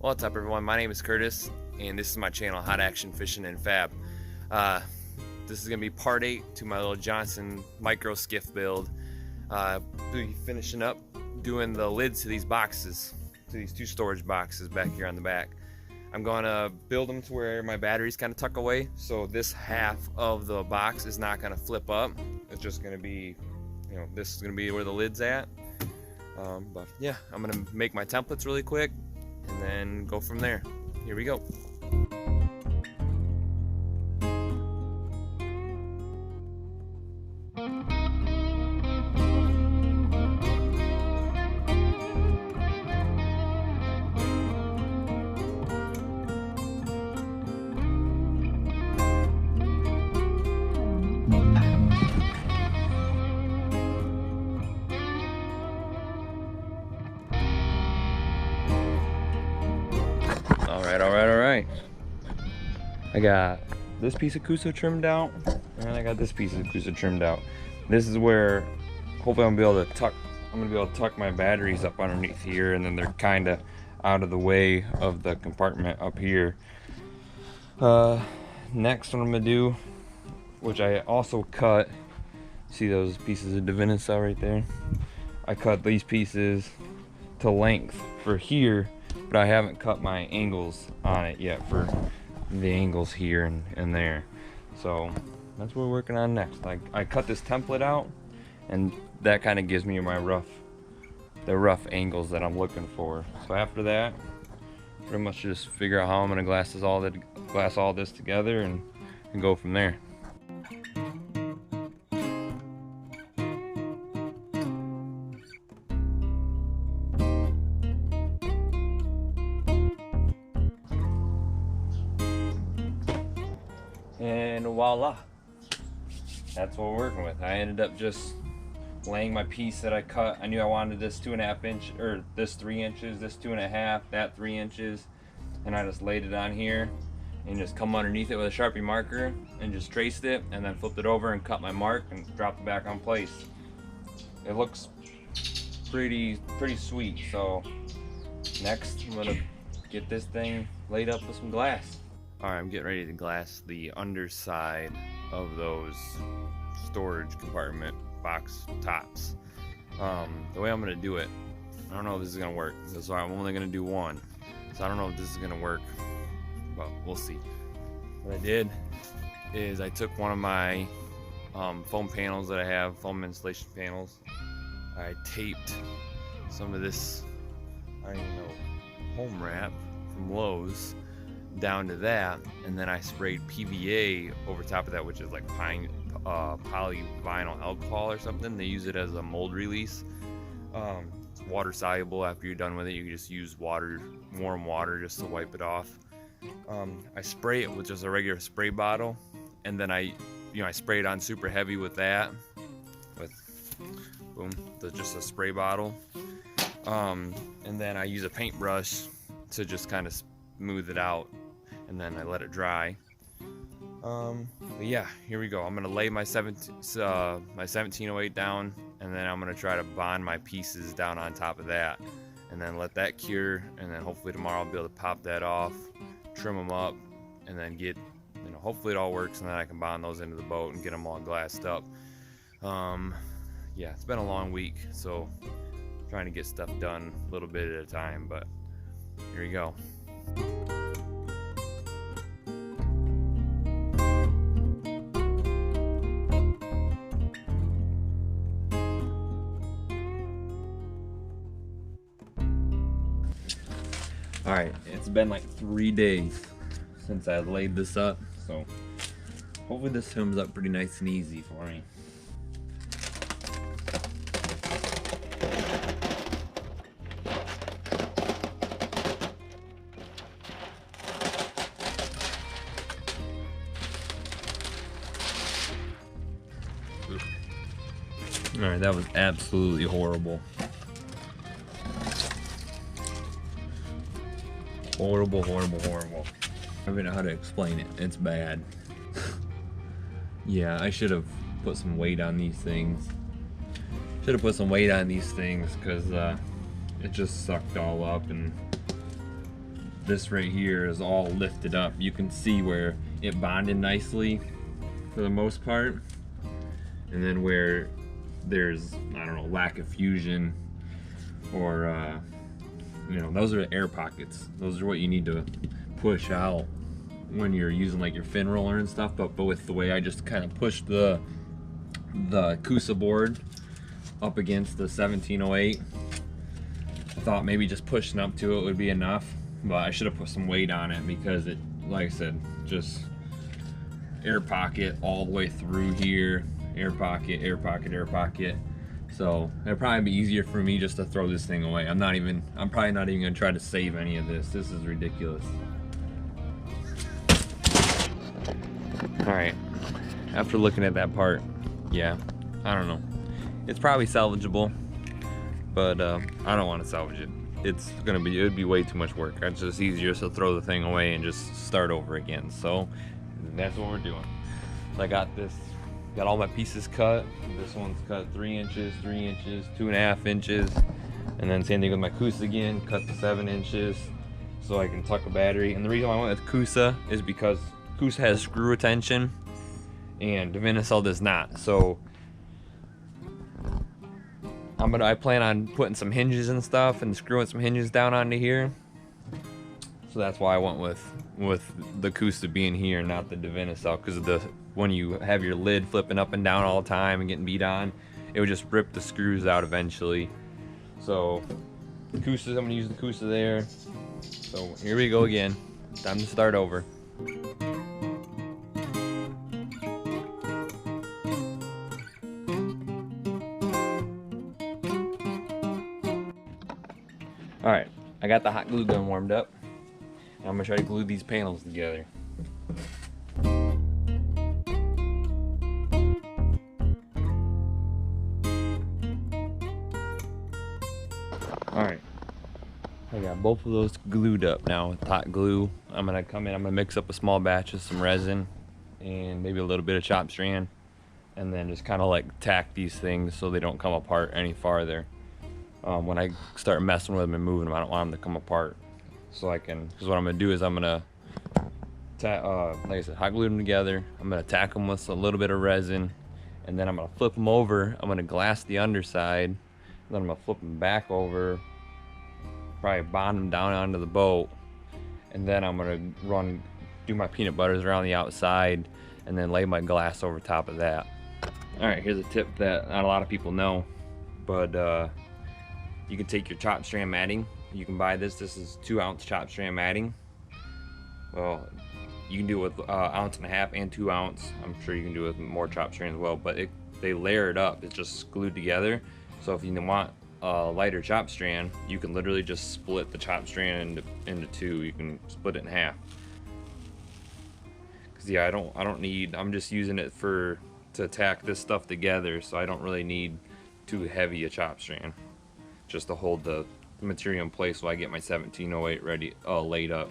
What's up, everyone? My name is Curtis, and this is my channel, Hot Action Fishing and Fab. This is going to be part 8 to my little Johnson micro skiff build. Be finishing up doing the lids to these boxes, to these 2 storage boxes back here on the back. I'm going to build them to where my batteries kind of tuck away, so this half of the box is not going to flip up. It's just going to be, this is going to be where the lid's at. But yeah, I'm going to make my templates really quick and then go from there. Here we go. All right. I got this piece of Kusa trimmed out, and I got this piece of Kusa trimmed out. This is where hopefully I'm gonna be able to tuck my batteries up underneath here, and then they're kind of out of the way of the compartment up here. Next, what I'm gonna do, which I also cut, see those pieces of DIVINYCELL right there? I cut these pieces to length for here, but I haven't cut my angles on it yet for the angles here and there. So that's what we're working on next. I cut this template out, and that kind of gives me the rough angles that I'm looking for. So after that, pretty much just figure out how I'm gonna glass all this together and go from there. And voila, that's what we're working with. I ended up just laying my piece that I cut. I knew I wanted this 2.5 inch, or this 3 inches, this 2.5, that 3 inches, and I just laid it on here and just come underneath it with a Sharpie marker and just traced it, and then flipped it over and cut my mark and dropped it back on place. It looks pretty sweet. So next, I'm gonna get this thing laid up with some glass. Alright, I'm getting ready to glass the underside of those storage compartment box tops. The way I'm going to do it, I don't know if this is going to work. So I'm only going to do one. So I don't know if this is going to work, but we'll see. What I did is I took one of my foam panels that I have, foam insulation panels. I taped some of this, I don't even know, home wrap from Lowe's down to that, and then I sprayed PVA over top of that, which is like polyvinyl alcohol or something. They use it as a mold release. It's water soluble. After you're done with it, you can just use warm water just to wipe it off. I spray it with just a regular spray bottle, and then I spray it on super heavy with that, with boom, just a spray bottle. And then I use a paintbrush to just kind of smooth it out, and then I let it dry. Yeah, here we go. I'm gonna lay my 1708 down, and then I'm gonna try to bond my pieces down on top of that, and then let that cure, and then hopefully tomorrow I'll be able to pop that off, trim them up, and then get, hopefully it all works, and then I can bond those into the boat and get them all glassed up. Yeah, it's been a long week, so I'm trying to get stuff done a little bit at a time, but here we go. Alright, it's been like 3 days since I laid this up, so hopefully this comes up pretty nice and easy for me. Alright, that was absolutely horrible. Horrible. I don't even know how to explain it. It's bad. Yeah, I should have put some weight on these things. Because it just sucked all up, and this right here is all lifted up. You can see where it bonded nicely for the most part, and then where there's, I don't know, lack of fusion or you know, those are air pockets. Those are what you need to push out when you're using like your fin roller and stuff. But with the way I just kind of pushed the Coosa board up against the 1708, I thought maybe just pushing up to it would be enough, but I should have put some weight on it because it, like I said, just air pocket all the way through here, air pocket, air pocket, air pocket. So it'd probably be easier for me just to throw this thing away. I'm probably not even gonna try to save any of this. This is ridiculous. All right, after looking at that part, yeah, I don't know. It's probably salvageable, but I don't want to salvage it. It would be way too much work. It's just easier to throw the thing away and just start over again. So that's what we're doing. I got all my pieces cut. This one's cut 3 inches, 3 inches, 2.5 inches, and then same thing with my Coosa again, cut to 7 inches so I can tuck a battery. And the reason why I went with Coosa is because Coosa has screw retention and DIVINYCELL does not. So I plan on putting some hinges and stuff and screwing some hinges down onto here. So that's why I went with the Coosa being here, not the DIVINYCELL, because when you have your lid flipping up and down all the time and getting beat on, it would just rip the screws out eventually. So Coosa, I'm gonna use the Coosa there. So here we go again. Time to start over. All right, I got the hot glue gun warmed up. I'm gonna try to glue these panels together. All right, I got both of those glued up now with hot glue. I'm gonna come in, I'm gonna mix up a small batch of some resin and maybe a little bit of chop strand, and then just kind of like tack these things so they don't come apart any farther. When I start messing with them and moving them, I don't want them to come apart. So because what I'm gonna do is I'm gonna, like I said, hot glue them together. I'm gonna tack them with a little bit of resin, and then I'm gonna flip them over. I'm gonna glass the underside, then I'm gonna flip them back over, probably bond them down onto the boat, and then I'm gonna do my peanut butters around the outside, and then lay my glass over top of that. All right, here's a tip that not a lot of people know, but you can take your chop strand matting. You can buy this. This is 2-ounce chop strand matting. Well, you can do it with 1.5 ounce and 2 ounce. I'm sure you can do it with more chop strand as well, but they layer it up. It's just glued together. So if you want a lighter chop strand, you can literally just split the chop strand into 2. You can split it in half. Cause yeah, I'm just using it to tack this stuff together, so I don't really need too heavy a chop strand, just to hold the material in place while I get my 1708 ready, laid up.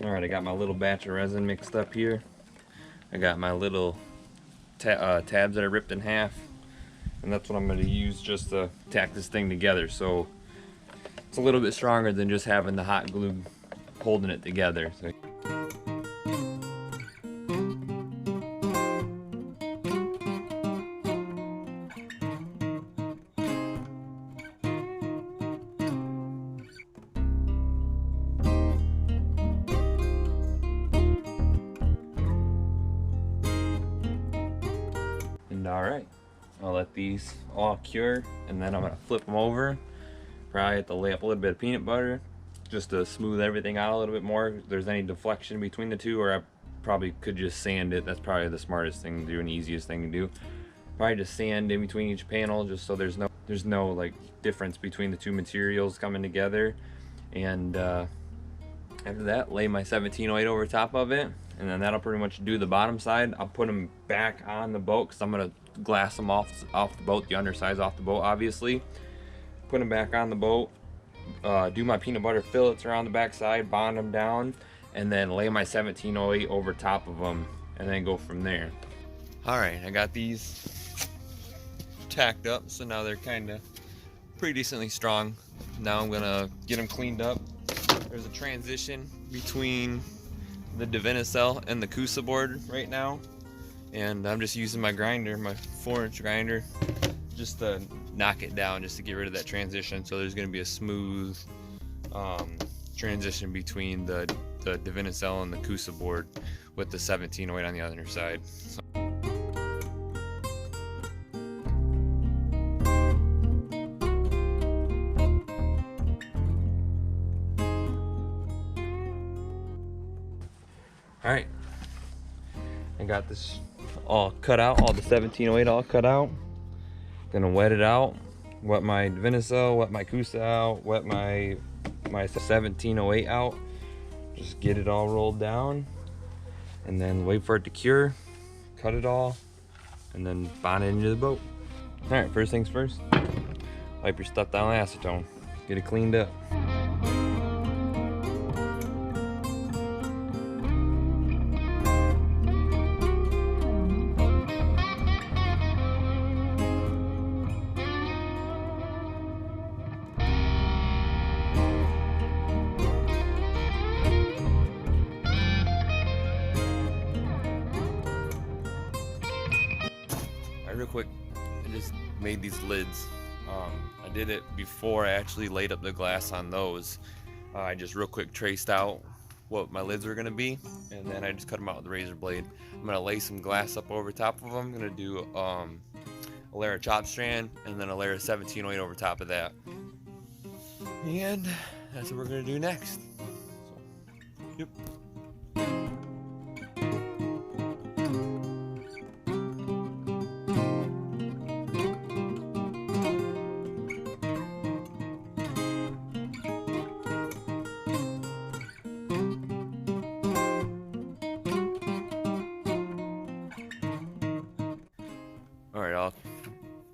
All right, I got my little batch of resin mixed up here. I got my little tabs that I ripped in half, and that's what I'm going to use just to tack this thing together. So it's a little bit stronger than just having the hot glue holding it together. So, all right, I'll let these all cure, and then I'm gonna flip them over. Probably have to lay up a little bit of peanut butter just to smooth everything out a little bit more. If there's any deflection between the two, or I probably could just sand it. That's probably the smartest thing to do and easiest thing to do. Probably just sand in between each panel, just so there's no like difference between the two materials coming together. And after that, lay my 1708 over top of it, and then that'll pretty much do the bottom side. I'll put them back on the boat because I'm gonna glass them off the boat, the underside's off the boat obviously. Put them back on the boat, do my peanut butter fillets around the back side, bond them down, and then lay my 1708 over top of them, and then go from there. All right, I got these tacked up, so now they're kind of pretty decently strong. Now I'm gonna get them cleaned up, there's a transition between the DIVINYCELL and the Cusa board right now, and I'm just using my grinder, my 4-inch grinder, just to knock it down, just to get rid of that transition. So there's going to be a smooth transition between the DIVINYCELL and the Cusa board with the 1708 on the other side. So all right, I got this all cut out, all the 1708 all cut out. Gonna wet it out, wet my DIVINYCELL, wet my Cusa out, wet my 1708 out. Just get it all rolled down, and then wait for it to cure, cut it all, and then bond it into the boat. All right, first things first, wipe your stuff down with acetone, get it cleaned up. Real quick, I just made these lids. I did it before I actually laid up the glass on those. I just real quick traced out what my lids were going to be, and then I just cut them out with a razor blade. I'm going to lay some glass up over top of them. I'm going to do a layer of chop strand and then a layer of 1708 over top of that. And that's what we're going to do next. So, yep. Alright, all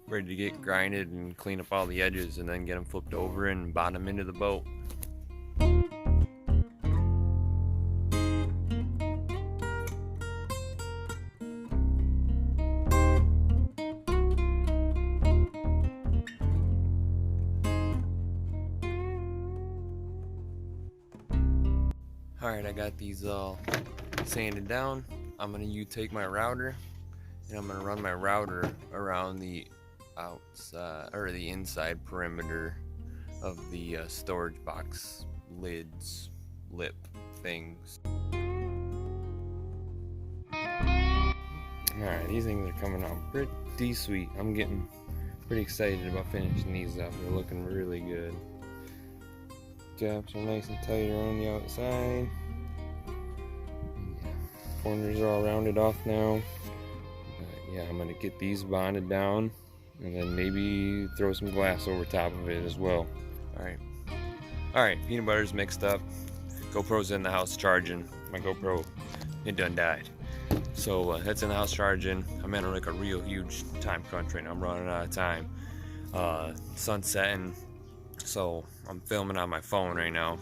ready to get grinded and clean up all the edges and then get them flipped over and bond them into the boat. Alright, I got these all sanded down. I'm going to take my router, and I'm going to run my router around the outside or the inside perimeter of the storage box lids, lip things. Alright, these things are coming out pretty sweet. I'm getting pretty excited about finishing these up. They're looking really good. Gaps are nice and tight around the outside. Corners are all rounded off now. Yeah, I'm gonna get these bonded down and then maybe throw some glass over top of it as well. Alright, peanut butter's mixed up. GoPro's in the house charging. My GoPro, it done died. So that's in the house charging. I'm in like a real huge time crunch right now. I'm running out of time. Sun's setting, so I'm filming on my phone right now.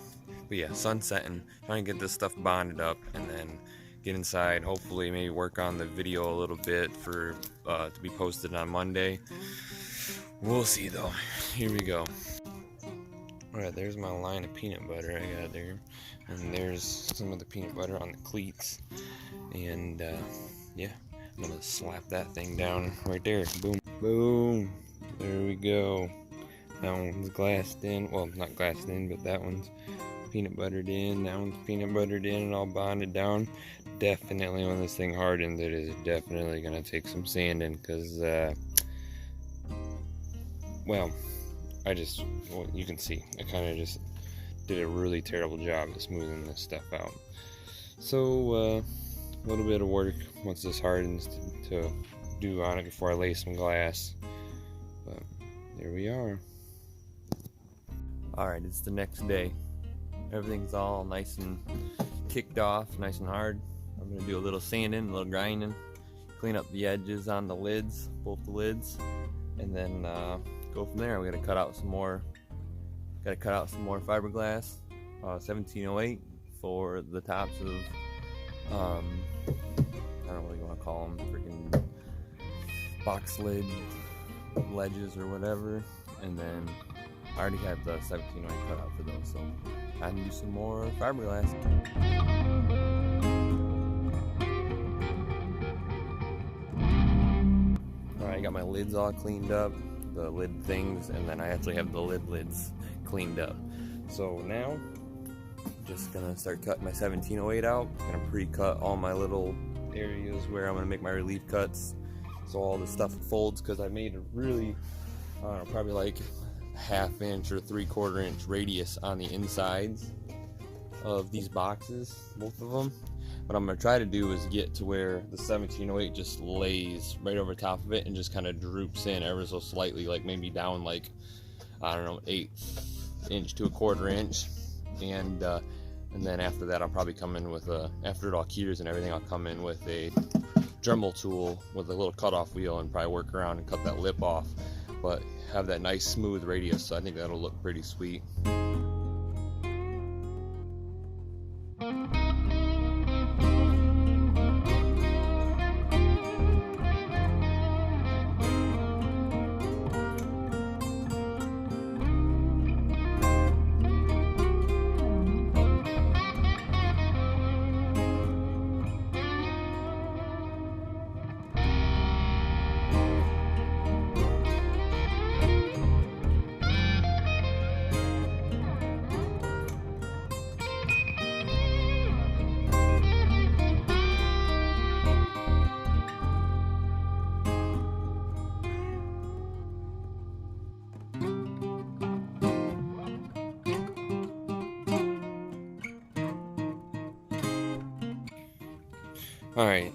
But yeah, sun's setting, trying to get this stuff bonded up and then get inside, hopefully maybe work on the video a little bit for to be posted on Monday. We'll see though. Here we go. Alright, there's my line of peanut butter I got there, and there's some of the peanut butter on the cleats, and yeah, I'm gonna slap that thing down right there. Boom, boom, there we go. That one's glassed in, well, not glassed in, but that one's peanut buttered in, that one's peanut buttered in and all bonded down. Definitely when this thing hardens, it is definitely gonna take some sanding, because well, you can see I kind of just did a really terrible job of smoothing this stuff out. So a little bit of work once this hardens to do on it before I lay some glass, but there we are. Alright, it's the next day. Everything's all nice and kicked off, nice and hard. I'm going to do a little sanding, a little grinding, clean up the edges on the lids, both the lids, and then go from there. We got to cut out some more. Got to cut out some more fiberglass, 1708 for the tops of I don't know what you want to call them, freaking box lid ledges or whatever. And then I already had the 1708 cut out for those, so time to do some more fiberglass. Alright, I got my lids all cleaned up, the lid things, and then I actually have the lids cleaned up. So now, I'm just gonna start cutting my 1708 out. I'm gonna pre-cut all my little areas where I'm gonna make my relief cuts, so all the stuff folds, because I made a really, I don't know, probably like ½ inch or 3/4 inch radius on the insides of these boxes, both of them. What I'm gonna try to do is get to where the 1708 just lays right over top of it and just kind of droops in ever so slightly, like maybe down like, I don't know, 1/8 inch to 1/4 inch, and then after that I'll probably come in with after it all cures and everything, I'll come in with a Dremel tool with a little cutoff wheel and probably work around and cut that lip off, but have that nice smooth radius, so I think that'll look pretty sweet. Alright,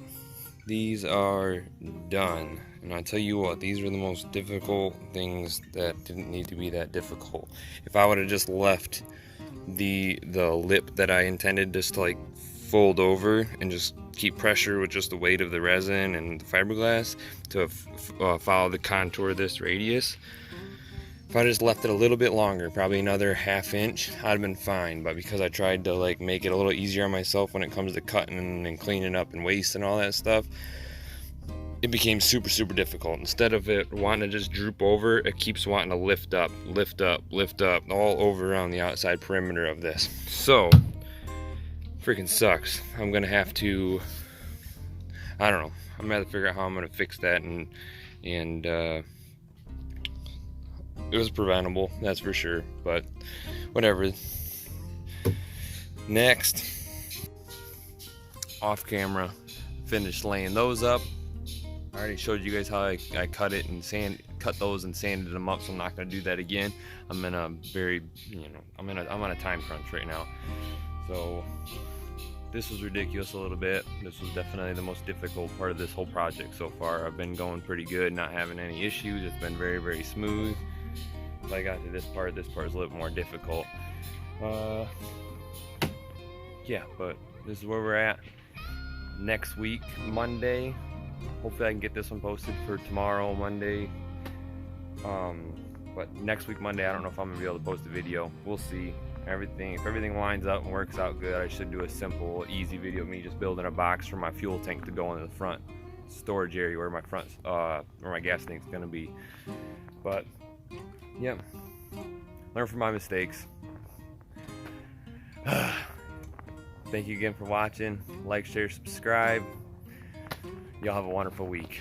these are done, and I tell you what, these are the most difficult things that didn't need to be that difficult. If I would have just left the lip that I intended just to like fold over and just keep pressure with just the weight of the resin and the fiberglass to follow the contour of this radius, if I just left it a little bit longer, probably another ½ inch, I'd have been fine. But because I tried to like make it a little easier on myself when it comes to cutting and cleaning up and waste and all that stuff, it became super difficult. Instead of it wanting to just droop over, it keeps wanting to lift up all over around the outside perimeter of this. So freaking sucks. I'm gonna have to, I don't know, I'm gonna have to figure out how I'm gonna fix that, and it was preventable, that's for sure, but whatever. Next, off camera, finished laying those up. I already showed you guys how I cut it and cut those and sanded them up, so I'm not going to do that again. I'm in a very, I'm on a time crunch right now. So this was ridiculous a little bit. This was definitely the most difficult part of this whole project so far. I've been going pretty good, not having any issues. It's been very smooth. If I got to this part is a little bit more difficult. Yeah, but this is where we're at. Next week, Monday, hopefully I can get this one posted for tomorrow, Monday. But next week, Monday, I don't know if I'm gonna be able to post a video. We'll see. If everything lines up and works out good, I should do a simple, easy video of me just building a box for my fuel tank to go into the front storage area where my gas tank's gonna be. But yeah, learn from my mistakes. Thank you again for watching. Like, share, subscribe. Y'all have a wonderful week.